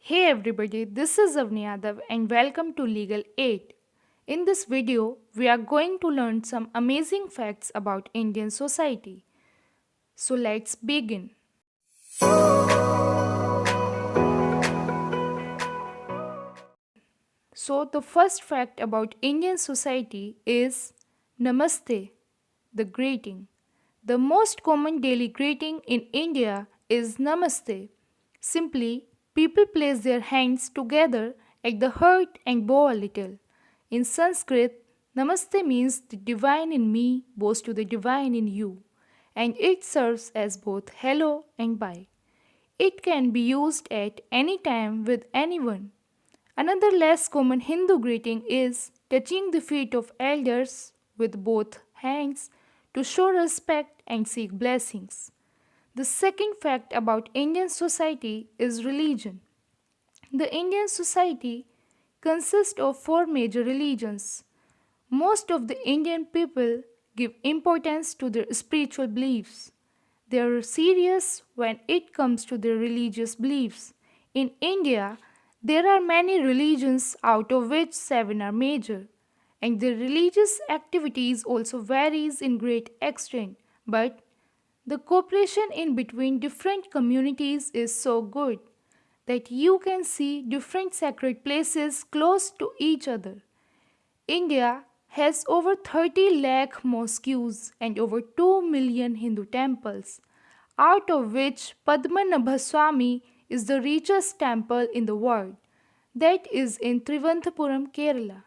Hey everybody, this is Avni Yadav and welcome to Legal Aid. In this video, we are going to learn some amazing facts about Indian society. So let's begin. So the first fact about Indian society is Namaste, the greeting. The most common daily greeting in India is Namaste. Simply, people place their hands together at the heart and bow a little. In Sanskrit, Namaste means the divine in me bows to the divine in you, and it serves as both hello and bye. It can be used at any time with anyone. Another less common Hindu greeting is touching the feet of elders with both hands to show respect and seek blessings. The second fact about Indian society is religion. The Indian society consists of four major religions. Most of the Indian people give importance to their spiritual beliefs. They are serious when it comes to their religious beliefs. In India, there are many religions out of which seven are major, and their religious activities also varies in great extent, but the cooperation in between different communities is so good that you can see different sacred places close to each other. India has over 30 lakh mosques and over 2 million Hindu temples, out of which Padmanabha Swami is the richest temple in the world. That is in Trivandrum, Kerala.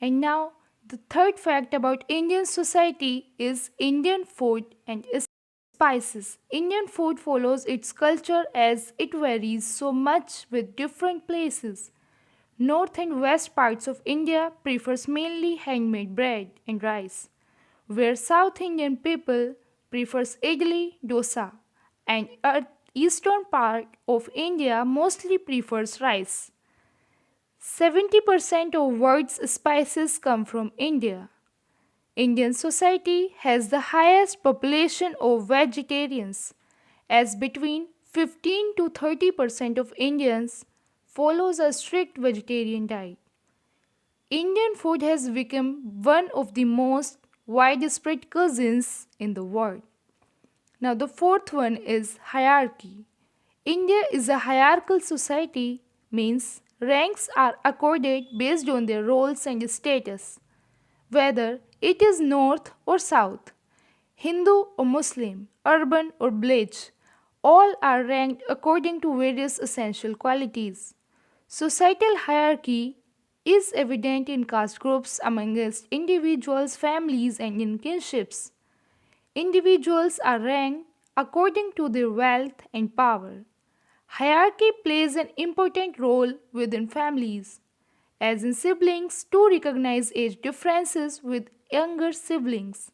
And now, the third fact about Indian society is Indian food and spices. Indian food follows its culture as it varies so much with different places. North and west parts of India prefers mainly handmade bread and rice, where South Indian people prefers idli, dosa, and eastern part of India mostly prefers rice. 70% of world's spices come from India. Indian society has the highest population of vegetarians, as between 15 to 30% of Indians follows a strict vegetarian diet. Indian food has become one of the most widespread cuisines in the world. Now the fourth one is hierarchy. India is a hierarchical society, means ranks are accorded based on their roles and status, whether it is north or south, Hindu or Muslim, urban or village, all are ranked according to various essential qualities. Societal hierarchy is evident in caste groups amongst individuals, families, and in kinships. Individuals are ranked according to their wealth and power. Hierarchy plays an important role within families, as in siblings to recognize age differences with younger siblings,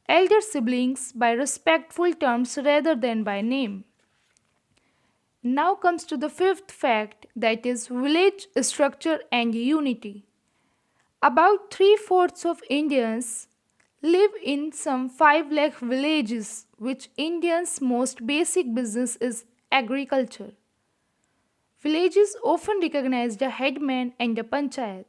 elder siblings by respectful terms rather than by name. Now comes to the fifth fact, that is village structure and unity. About three-fourths of Indians live in some 5 lakh villages, which Indians' most basic business is agriculture. Villages often recognize the headman and the panchayat.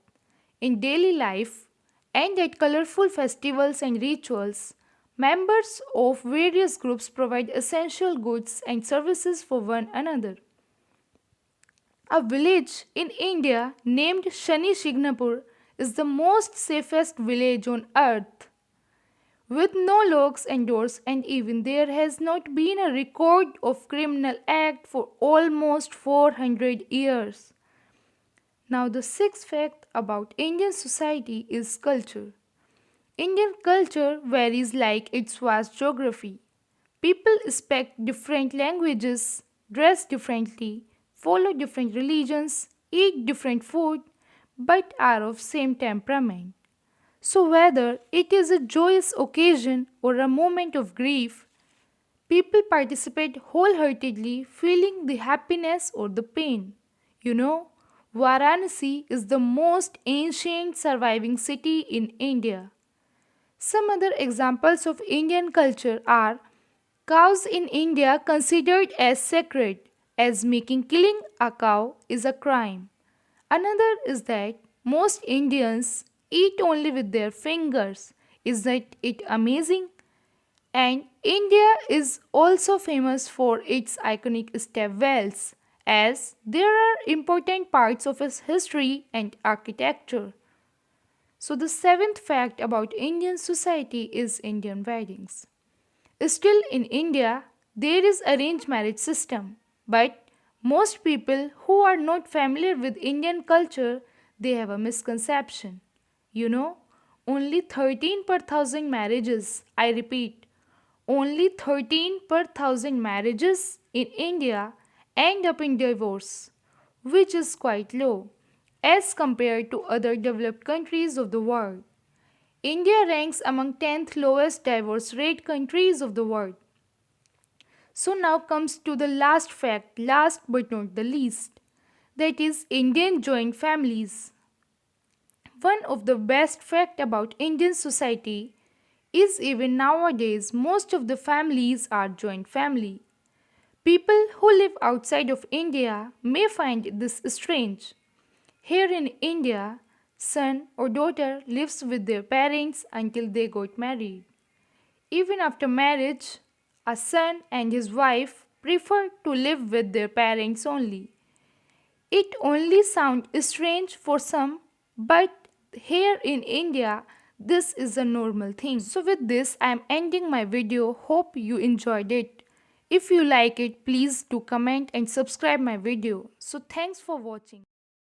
In daily life and at colorful festivals and rituals, members of various groups provide essential goods and services for one another. A village in India named Shani Shignapur is the most safest village on earth, with no locks and doors, and even there has not been a record of criminal act for almost 400 years. Now the sixth fact about Indian society is culture. Indian culture varies like its vast geography. People speak different languages, dress differently, follow different religions, eat different food, but are of same temperament. So whether it is a joyous occasion or a moment of grief, people participate wholeheartedly, feeling the happiness or the pain. You know, Varanasi is the most ancient surviving city in India. Some other examples of Indian culture are cows in India considered as sacred, as making killing a cow is a crime. Another is that most Indians eat only with their fingers. Isn't it amazing? And India is also famous for its iconic step wells, as there are important parts of its history and architecture. So, the seventh fact about Indian society is Indian weddings. Still in India, there is arranged marriage system, but most people who are not familiar with Indian culture, they have a misconception. You know, only 13 per thousand marriages, I repeat, only 13 per thousand marriages in India end up in divorce, which is quite low as compared to other developed countries of the world. India ranks among 10th lowest divorce rate countries of the world. So now comes to the last fact, last but not the least, that is Indian joint families. One of the best fact about Indian society is even nowadays most of the families are joint family. People who live outside of India may find this strange. Here in India, son or daughter lives with their parents until they got married. Even after marriage, a son and his wife prefer to live with their parents only. It only sounds strange for some, but here in India, this is a normal thing. So with this, I am ending my video. Hope you enjoyed it. If you like it, please do comment and subscribe my video. So thanks for watching.